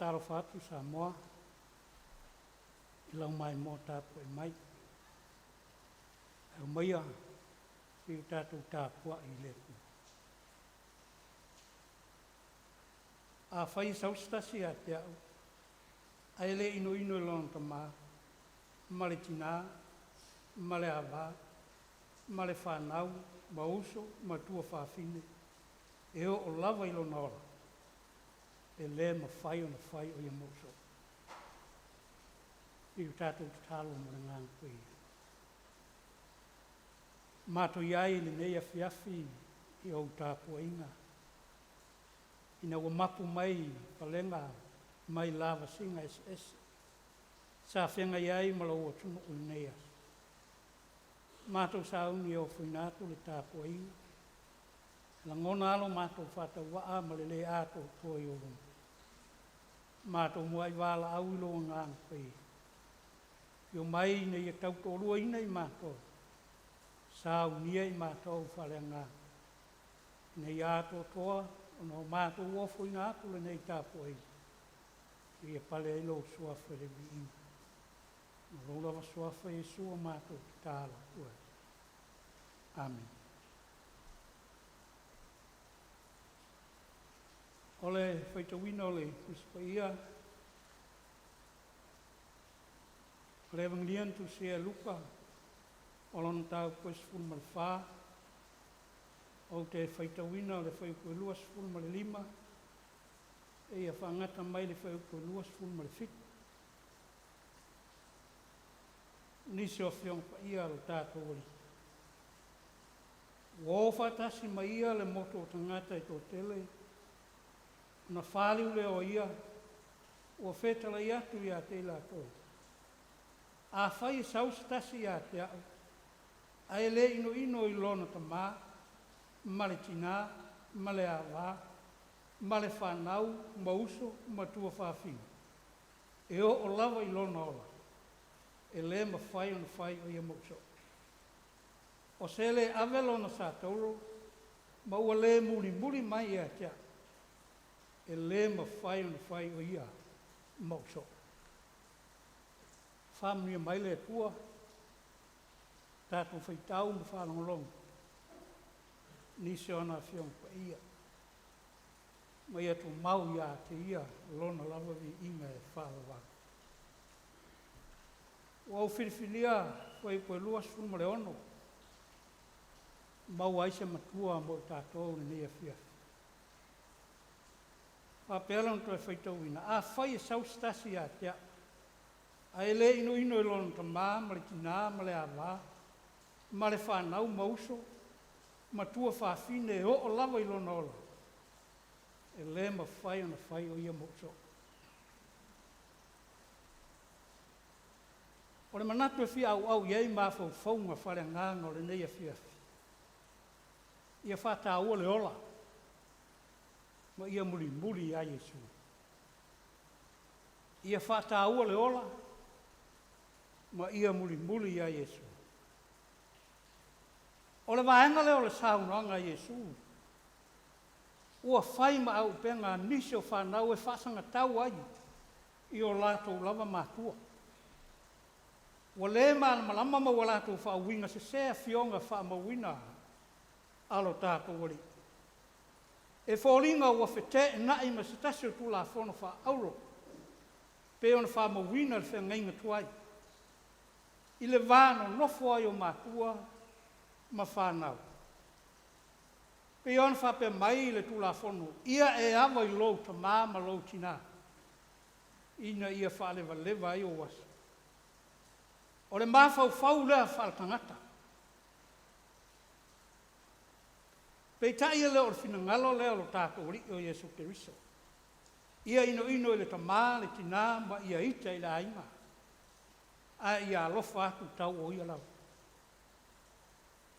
whātaro whātu sa moa, I lau mai mō tāpua I mai. Au maia, I tātou tāpua I leku. A whai saustasi a te au, a ele ino ino I lona tamā, male tina, male awa, male whanau, mauso, matua whawhine, e o lava I lona ora, e le ma whai o na whai o ia mauso. I tātou te talo mo le ngāng koe. Mātou iai le nei a whiawhi I au tāpua inga. Ina ua mapu mai palenga mai lava singa SS. Sa whenga iai ma lau atunu o nei as. Mātou sa uni o whinatu le tāpua inga. La ngona alo mātou whātau waa ma le le ato toi o runga. Mātou mua I wala au ilo ngāng koe. Yo mai nei e tau tōrua ina I mātou. Sa unia I mātou whalenga. Nei ato toa, ono mātou ofo ina atu le nei tāpua I. I e pale ilo suafa le vi ina. Rola wa suafa e sua mātou ki tāla ua. Amen. Ole whaitawina ole kuspa ia. Le evangelion tu se Luka, olon tau koes ful mal fa, o te whaitawina le whai koe luas ful mal lima, e a whangata mai le whai koe luas ful mal fit. Nisi o whiong pa ia lo tātou ori. Wō whatasi mai ia le moto o tangata I tō tele, na whāliu le o ia, o whetala I atu ia te la toi. A whai saustasi a te au. A ele ino ino I lona tamā, male tina, male awa, male whanau, mauso, matua whawhina. E o lava I lona ola. E le ma whai ona whai o ia mauso. O se le avelo na sa tauro, ma ua le muri muri mai a te au. E le ma whai ona whai o ia mauso. Whamia mai le tua, tātou whaitau ma whanongolong. Nisi ona whiong pa ia. Mai atu mau ia te ia, lona lava vi inga e whālawa. O au whiriwhiria, koe koe luas whunma le ono. Mau aise matua mo tātou ni nea whia. Whapela no toi whaitau ina. A whai e saustasi a te au. A ele ino ino I lona tamā, ma le tina, ma le awa, ma le whanau mauso, matua whawhine e o lava I lona ola. E le ma whai ona whai o ia mauso. O le manatu e whia au iei ma whaunga whare nganga o le nei a whiawhi. Ia whata ua le ola, ma ia muri muri a Yesu. Ia whata ua le ola, ma ia muri muri a Yesu. O le vaenga leo le saunanga a Yesu. Ua whai ma au penga nisi o whanau e whasanga tau ai. I o lātou lava mātua. Ua le malama ma ua lātou whauinga se sea fionga whaamawina. Alo tātou ori. E whoringa ua whete e nai ma se tasi o tūla whono wha auro. Pe ona whaamawina le whengainga tuai. I le vāno nofo ai o mātua ma whānau. Pe ona whape mai le tūla whono. Ia e awa I lou ta mā ma lou tina. Ina ia whaalewa lewa ai o wasa. O le mawhau lea whaaltangata. Pe tai ele o le whinangalo lea lo tātou ri o Yesu Keriso. Ia ino ino le ta mā le tina ma ia ita I la ainga. A ia alofa atu tau o ia lau.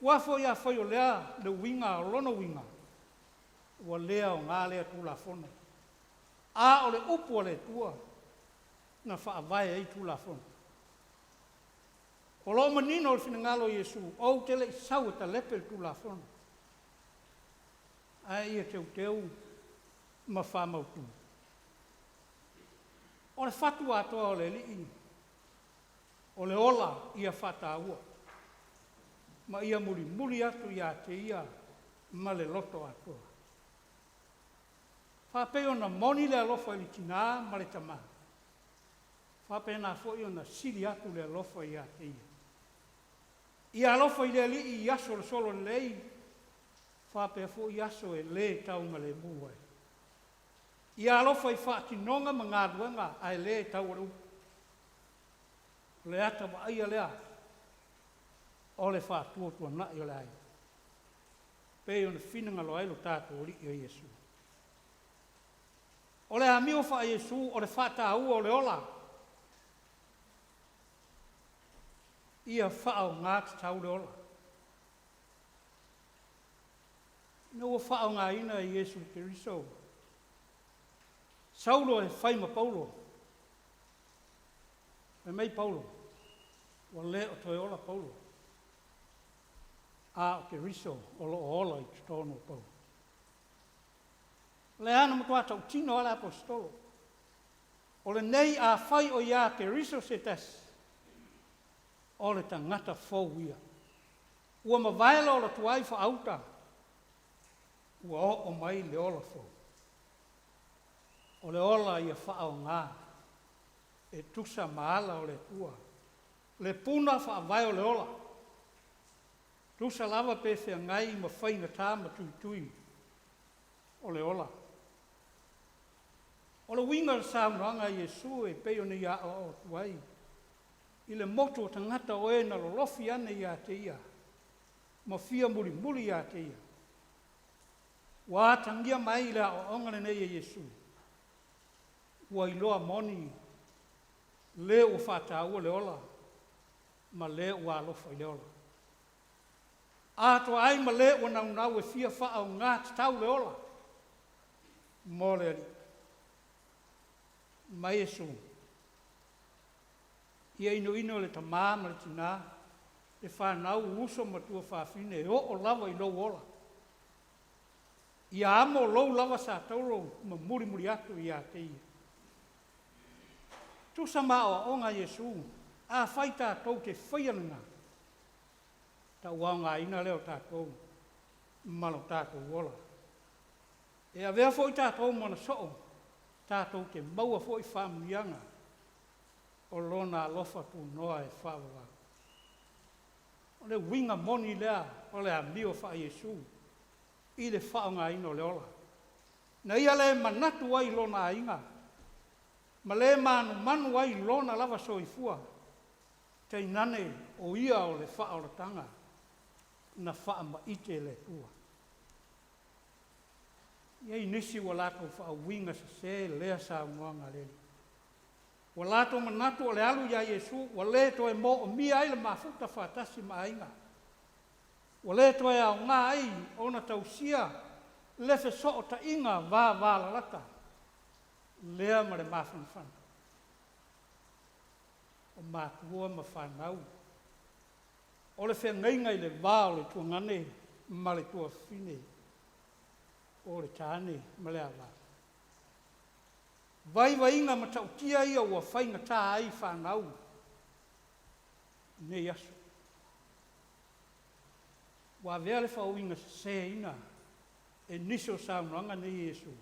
Wafo ia whai o lea le winga o lono winga. Ua lea o ngā lea tūla whono. A o le upu o le tua. Na whaavai ei tūla whono. O lo manino o le whinangalo Yesu. O tele I sau e ta lepe le tūla whono. A ia teu ma whamautu. O le fatu atoa o le lii. O le ola ia whataua. Ma ia muri atu ia te ia ma le loto atoa. Whapei ona moni le alofa ili tina ma le tama. Whapei na fwoi ona siri atu le alofa ia te ia. Ia alofa i le lii i aso le solo lei. Whapei fwoi aso e le taunga le muai. Ia alofa i whaatinonga ma ngā duenga ai le tau aru. Le ata wa aia lea. O le whaatuotua na i o le ai. Pei ona whinanga lo ailo tātou ori i o Iesu. O le amio wha Iesu o le whātāua o le ola. Ia whaau ngā tau le ola. Nua whaau ngā ina i Iesu Keriso. Saulo e whaima Paulo. E mei Paulo. Wa le o toi ola Paulo. A o Keriso o lo ola i tutono Paulo. Le ana matua tau tino ala apostolo. O le nei a whai o ia Keriso se tasi. O le tangata fōu ia. Ua mawaela o la tuai wha auta. Ua o mai le ola fōu. O le ola ia whaau ngā. E tusa maala o le tua. Le puna wha vai o le ola. Tusa lava pe whea ngai ma whainga tā ma tui. O le ola. O le winga saunanga Iesu e peo ni a o tuai. I le moto tangata o e na lolofi ane ia te ia. Ma fia muri ia te ia. Wa tangia mai le o ongane nei e Iesu. Wa iloa moni. Le o whātāua le ola. Ma le o alofa i le ola. Ato ai ma le o nau e fia whaau ngā tau le ola. Mo le ali. Ma Iesu. Ia ino le tamā ma le tina. E whanau uso ma tua whawhine. E o lava i lou ola. Ia amo lou lava sa tauro ma muri atu i a te ia. Tusa mao o ngā Iesu. A whaita tau te whaiananga. Ta wau ngā ina leo tātou. Malo tātou ola. E a vea fwoi tātou mana soo. Tātou te maua fwoi whamuianga. O lona alofa tu noa e whawawa. O le winga moni lea. O le amio wha Iesu. I le whao ngā ina o le ola. Na ia le manatu ai lona inga. Ma le manu ai lona lava soifua. Tei nane o ia o le wha o le tanga. Na wha ma ite le tua. Iei nisi wa lato wha winga sa se lea sa muanga leli. Wa lato manatu o le alu ia Iesu. Wa le to e mo o mia ai le mafuta whatasi ma inga. Wa le to e au ngā ai o na tausia. Le fe so o ta inga vā la lata. Lea ma le mawhanwhana. O mātua ma whanau. O le whea ngai le vā o le tua ngane ma le tua whine. O le tāne ma le awa. Vai inga ma tau tia ia ua whainga tā ai whanau. Ne yasu. Wa vea le whauinga se ina. E niso saunanga ne Iesu.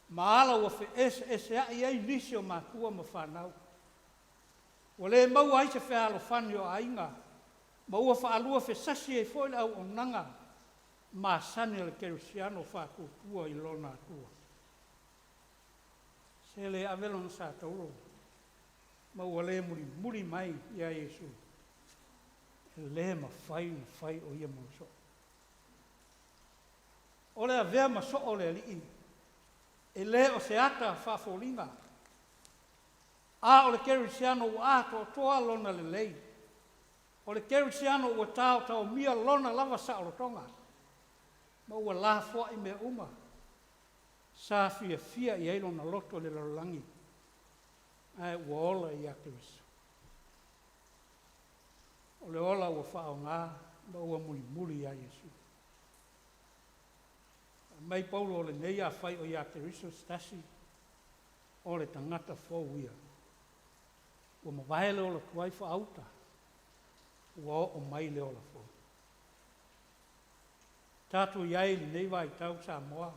Maala ua fe ese a iei nisi o mātua ma whanau. Wa le mau ai se whea alo whani o ainga. Ma ua whaalua fe sasi e fwoi au o nanga. Ma sani le kerusiano whākutua i lona atua. Se le avelon sa tauro. Ma ua le muri mai ia Iesu. E le ma whai o ia monso. O le avea ma so o le alii. E le o se ata whaafolinga. A o le kerisiano ua ato toa lona le lei. O le kerisiano ua tau mia lona lava sa o tonga. Ma ua la fua i mea uma. Sa fia i eilona loto le lalangi. Ai ua ola i a keriso. O le ola ua whao ngā. Ma ua muri a Iesu. Mai Paulo le nei a whai o ia keriso stasi. o le tangata fōu ia. Ua mawae leo la tuai whaauta. Ua o mai leo la fōu. Tātou iai li nei wai tau Samoa.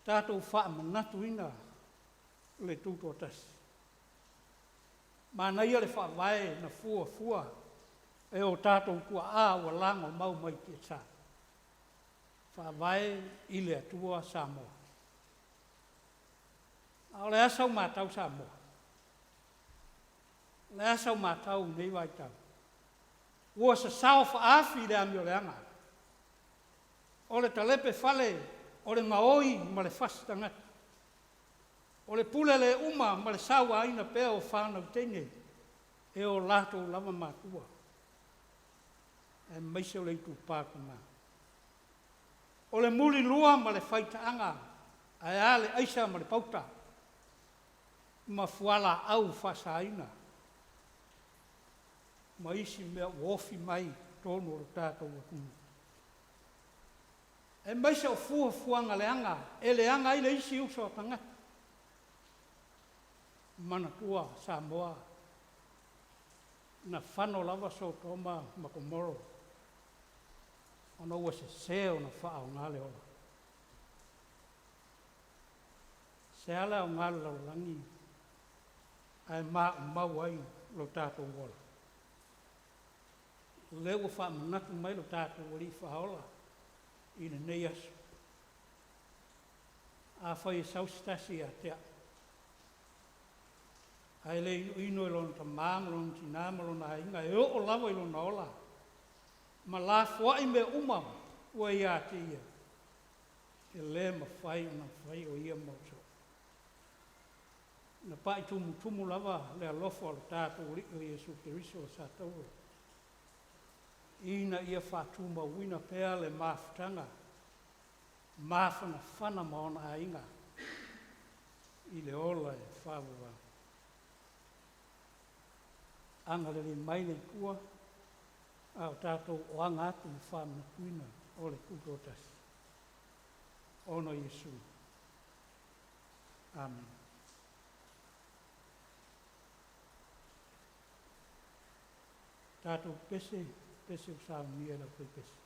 Tātou wha manatu ina le tūtua tasi. Mana ia le wha wae na fua e o tātou kua ua lango mau mai ki e tā. Wha wae i le atua Samoa. A o le asau mātau Samoa. Le asau mātau nei wai tau. Ua sa sao wha afi le ami o le anga. O le talepe fale, o le maoi ma le fasi tangata. O le pule le uma ma le sawa aina pea o whanau tene e o lato lava mātua. E maise o le itu pāku mā. O le muli lua ma le whaitaanga a e ale aisa ma le pauta. Ma fuala au whasa aina. Ma isi mea wofi mai tonu o le tātou o kumu. E maise o fuanga le anga, e le anga i le isi uso o tangata. Mana tua Samoa na whano lava so toma makomoro. Ona ua se seo na wha o ngale ola. Se ala o ngale lau langi ai mau ai lo tātou wola. Leo wha manatu mai lo tātou wali whaola i ne nei asu. A whai e sausitasi a tea. Ai le ino lona ta māmalona ti nāmalona a inga e o lawa i lona ola. Ma la fuai me uma ua ia te ia. E le ma whai ona whai o ia mauso. Na pai tumu lava le alofo ala tātou riko i Jesu Keriso o sātaua. Ina ia whātuma wina pēa le māwhitanga. Māwhana whana maona a inga. I le ola e whāwura. Anga le mai le kua. Au tātou o anga atu na whamana kuina o le kutotasi. Ono Jesu. Amen. Tātou pese o sāu nia la koe pese.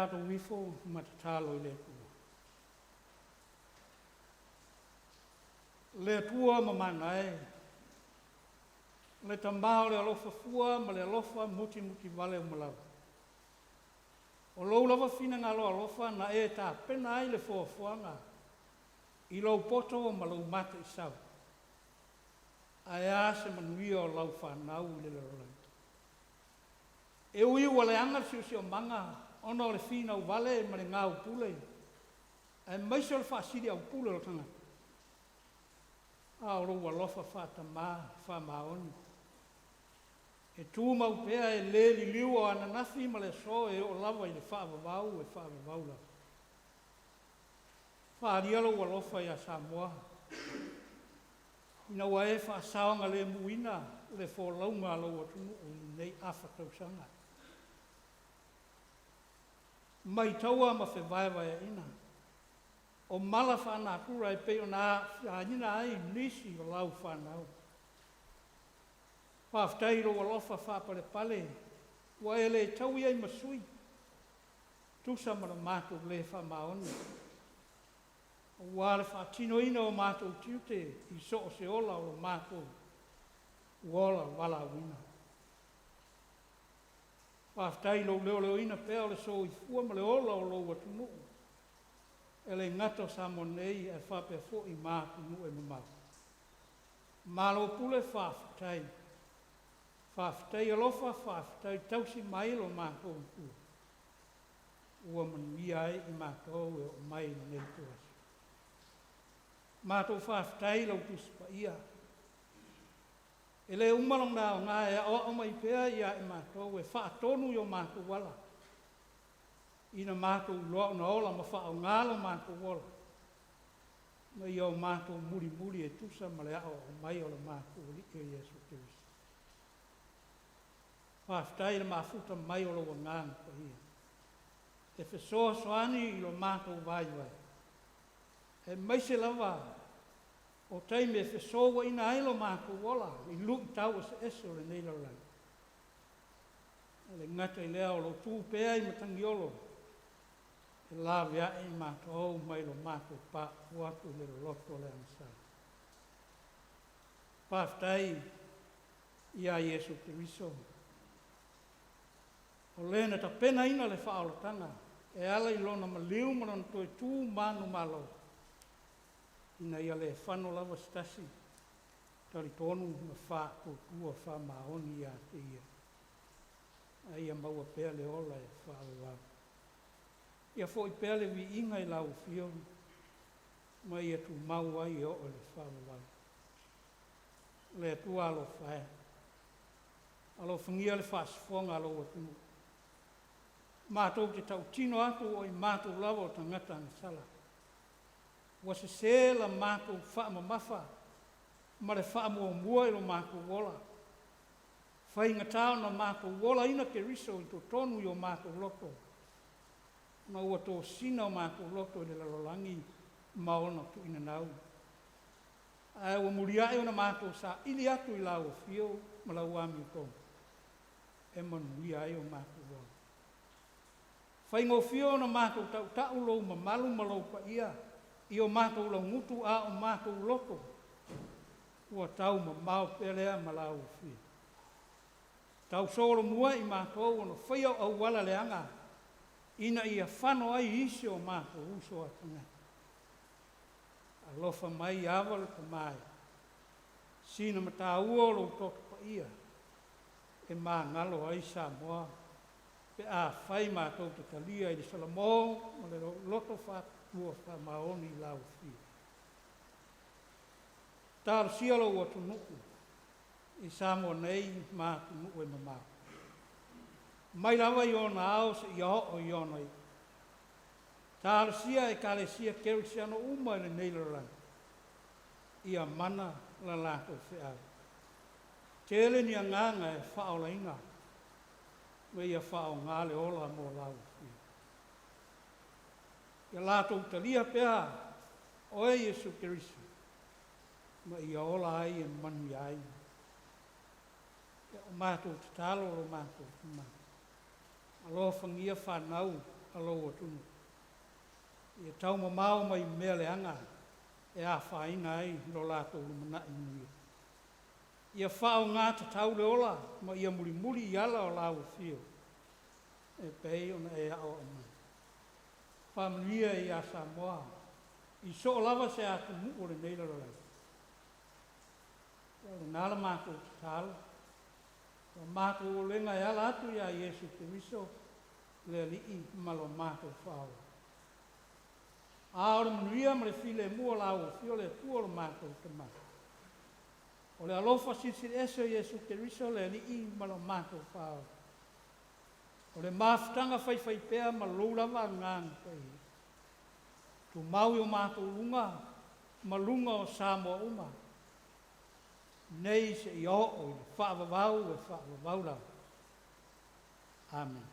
tātou wifo matatalo i le tua. Le tua mamana e. Le tamao le alofa fua ma le alofa muti vale o malau. O lou lava fina ngā loa alofa na e tā pena ai le fuafuanga. I lau poto ma lau mata i sau. Ai a se manuia o lau whanau i le lalai. E ui ua le anga si o manga, ono le fina u vale ma le ngā upule. E maise o le whaasiri au pule o tanga. A o rou alofa whaamaoni. E tū mau pēa e le li liu o ananafi ma le so e o lava i le whaavavau e whaavavau la. Whaarialo ua lofa i a Samoa. Ina ua e whaasaonga le muina le wholaunga alo atunu o nei awhatausanga. Mai taua ma whewaiwai ina. O mala whanakura e peo nā whianina ai nisi o lau whanau. Whaftairo wa lofa whapare pale, wa ele tau iai masui. Tusa mara mātou le whamaoni. Wa le whatino ina o mātou tiute i so o se ola o mātou uola wala wina. Whaftairo leo ina pēo le so i fua ma le ola o lo watunu. Ele ngato samonei e whape fo i mātou nu e mamau. Malo pule whaftairo. Whaftai alofa whaftai tausi mai lo mātou ku. Ua manuia ai i mātou e o mai na nei tuas. Mātou whaftai lau tuspa ia. E le umarong nā o ngā e o mai pēa ia i mātou e whaatonu i o mātou wala. Ina mātou loa na ola ma wha o ngālo mātou wala. Ma i o mātou muri e tusa ma le o mai o le mātou li e Jesu Christ. Whaftai le mafuta mai o lo ngāna pa ia. E whesoa soani i lo mātou vai. E maise lava o taime e whesoa ina ai lo mātou wola i luk tau o se ese o le nei lalai. Le ngata i lea o lo tū pēa i matangiolo. E la vea i mātou mai lo mātou pā uatu le loto le ansai. Whaftai i a Jesu Christo. O lena ta pena ina le whaaolotanga, e ala i lona ma liu manon toi tū manu malo. Ina ia le whano lava stasi, tari tonu ma wha kūtua wha maoni ia te ia. A ia maua pēa le ola e whaawau. Ia fo i pēa le vi inga i lau whio, ma ia tu mau ai o le whaawau. Le tu alo whae. Alo whangia le whaasfonga alo atunu. Mātou te tau tino atu o i mātou lawa o tangata na sala. Wa se se la mātou wha mamafa, ma le wha mua i lo mātou wola. Whainga tau na mātou wola ina ke riso i to tonu i o mātou loto. Ma ua tō sina o mātou loto i le lalolangi maona tu ina nau. Ai ua muriai o na mātou sa ili atu i lau o fio, ma lau ami o tōnu. E manuia ai o mātou wola. Whaingo fio na mātou tau lou ma malu malau pa ia, i o mātou lau ngutu a o mātou loto, ua tau ma mau pelea ma lau fio. Tau soro mua i mātou ono whaia au wala leanga, ina ia whano ai isi o mātou uso atanga. A lofa mai awa le pa mai, sina mata ua lo toto pa ia, e mā ngalo ai Samoa, pe a whai mātou te talia i le Salamo, ma le loto whātua wha maoni lau whia. Tāra sialo ua tunuku, i Samoa nei mātu nuku e mamau. Mai rawa i ona ao se i o i ona i. Tāra sia e kare sia keru siano uma i le neilaran. Ia mana la lātou whiau. Tele ni a nganga e whaola inga. Me ia whao ngāle ola mō lau whia. Ia lātou talia pēa o e Jesu Kirisu. Ma ia ola ai e manu ai. Ia o mātou te talo o mātou tuma. Alo whangia whanau alo atunu. Ia tau mamau mai mea leanga e a whainga ai no lātou lumana inuia. Ia whao ngā tatau le ola, ma ia muri i ala o lau fio. E pei ona e ao amai. Whamanuia i a Samoa. I so lava se atu mu o le neila lo lai. Le nala mātou tatala. O mātou o lenga e ala atu ia Iesu Keriso le alii malo mātou whao. A ora manuia ma le file mua lau fio le tua lo mātou te mata. O le alofa sisi eso Iesu Keriso le alii malo mātou whao. O le māwhitanga whai pēa ma loulava ngang pēi. Tu maui o mātou lunga, ma lunga o Samoa uma. Nei se i o o i whaavavau e whaavavau lau. Amen.